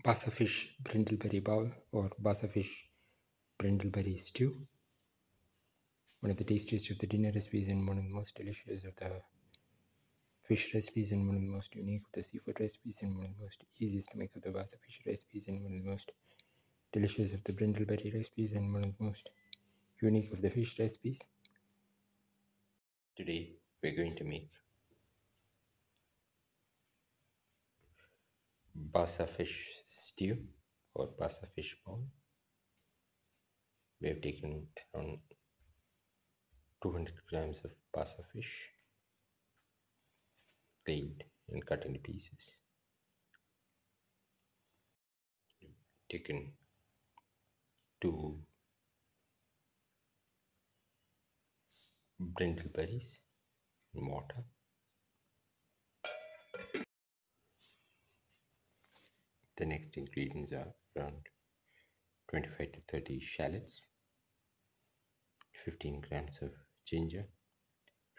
Fish Brindleberry Bowl or Fish Brindleberry Stew. One of the tastiest of the dinner recipes and one of the most delicious of the fish recipes and one of the most unique of the seafood recipes and one of the most easiest to make of the fish recipes and one of the most delicious of the brindleberry recipes and one of the most unique of the fish recipes. Today we're going to make fish stew or fish bowl. We have taken around 200 grams of fish, cleaned and cut into pieces. Taken 2 brindleberries in water. The next ingredients are around 25 to 30 shallots, 15 grams of ginger,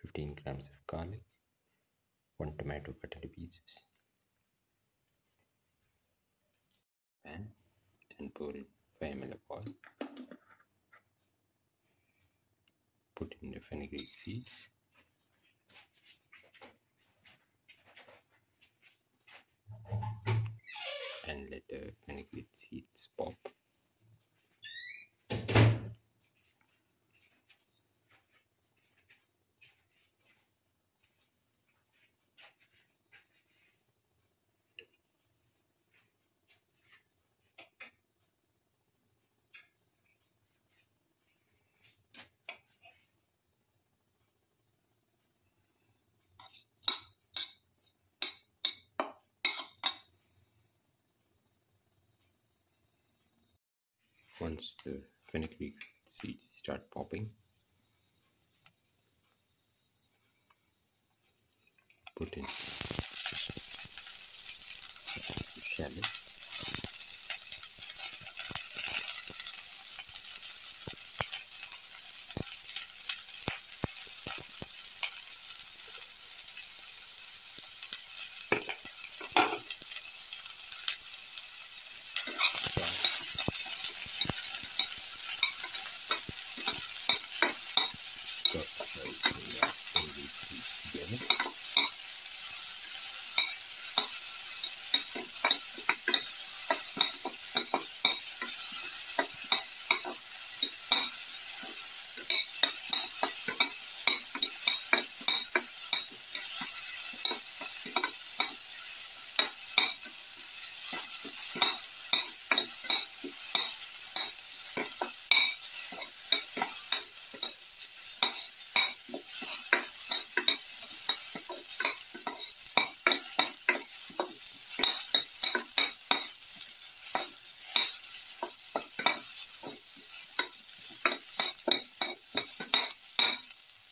15 grams of garlic, 1 tomato cut into pieces. Pan and pour in 5 ml of oil. Put in the fennel seeds. And let the fennel seeds pop. Once the fenugreek seeds start popping, put in shallot,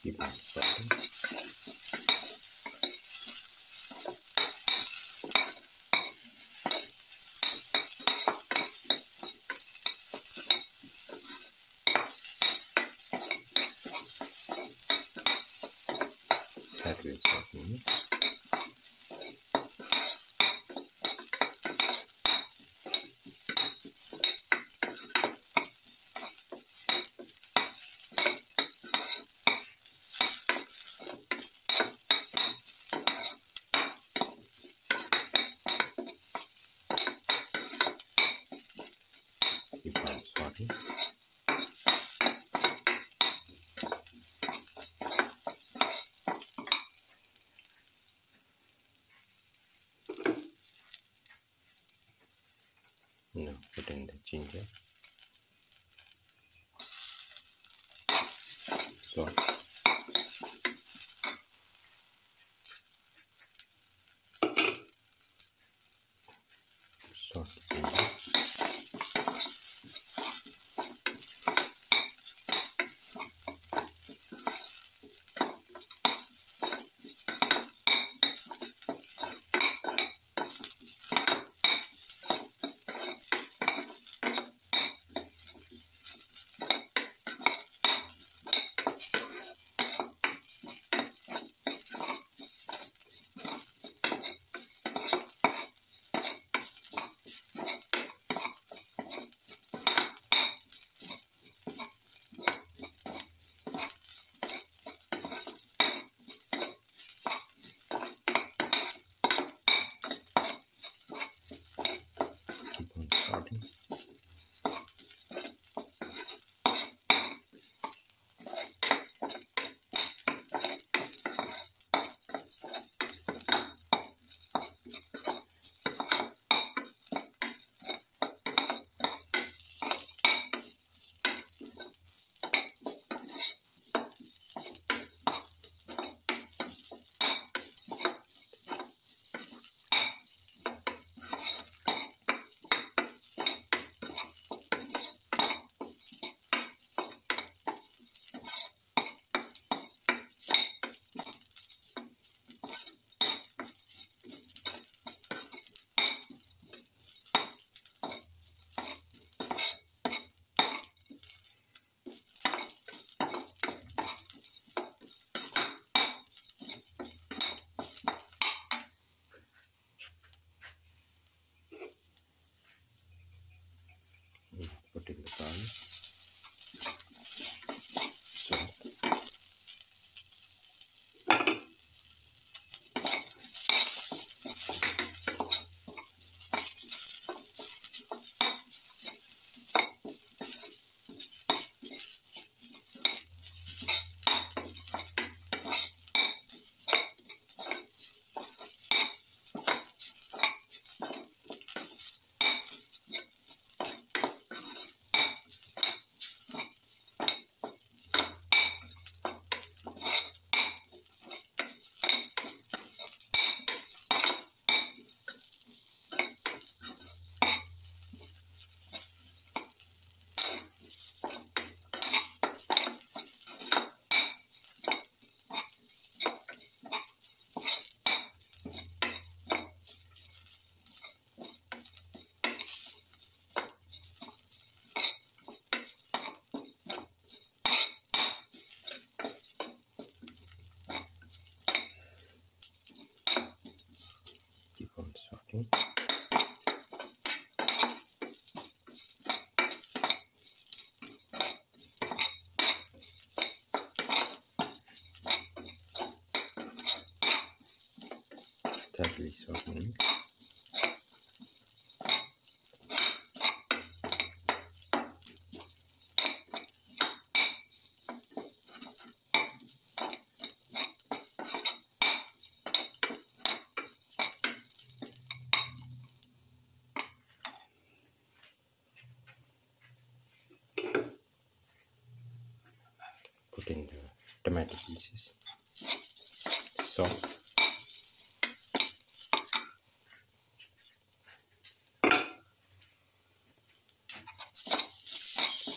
keep on sauteing. That will soften it. Keep on sauteing. Now put in the ginger, salt, ginger, Put in the garlic, salt, keep on sauteing. Thoroughly sauteing. Put in the tomato pieces, salt,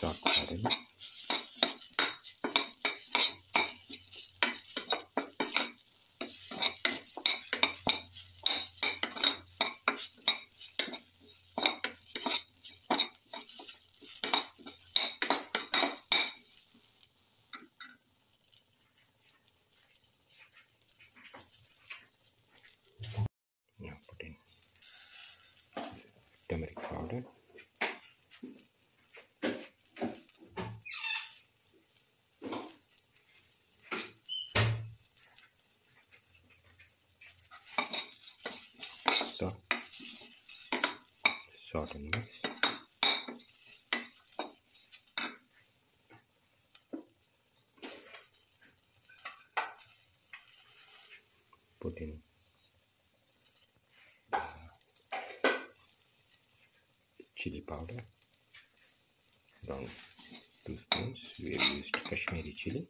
thoroughly. Now put in turmeric powder, salt and mix. Put in chili powder, around 2 spoons. We have used Kashmiri chili.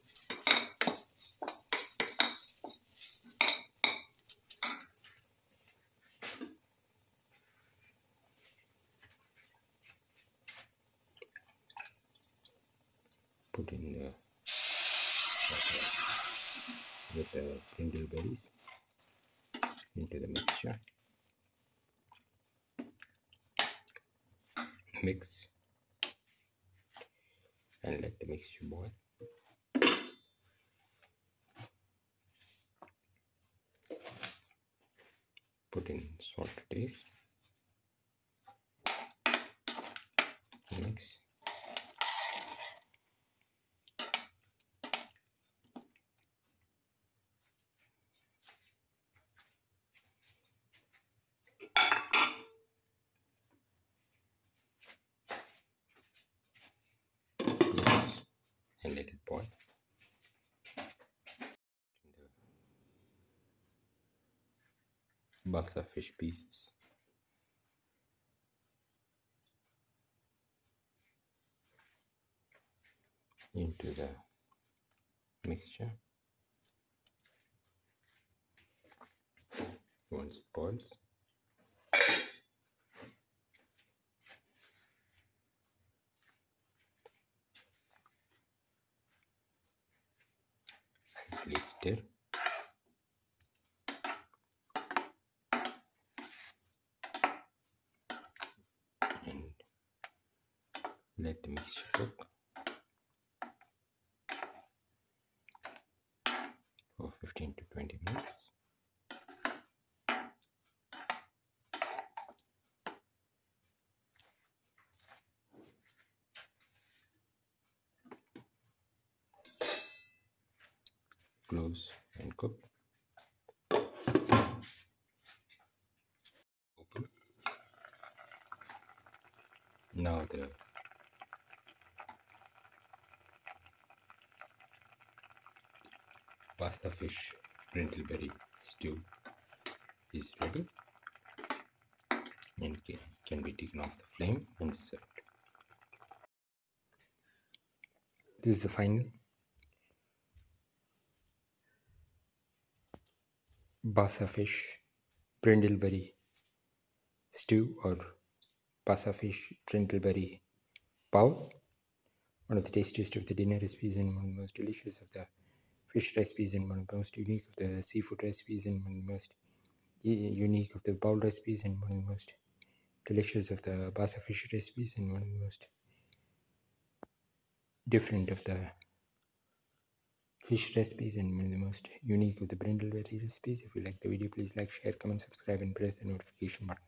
Put in the with the brindleberries into the mixture. Mix and let the mixture boil. Put in salt to taste. Mix. Mix and let it boil. The basa fish pieces. Into the mixture. Once it boils, please stir. And let the mixture cook for 15 to 20 minutes. cloves, and cook. Open. Now the pasta fish brindleberry stew is ready and can be taken off the flame and served. This is the final basa fish brindleberry stew or basa fish brindleberry bowl. One of the tastiest of the dinner recipes and one of the most delicious of the fish recipes and one of the most unique of the seafood recipes and one of the most unique of the bowl recipes and one of the most delicious of the basa fish recipes and one of the most different of the fish recipes and one of the most unique of the brindleberry recipes. If you like the video, please like, share, comment, subscribe and press the notification button.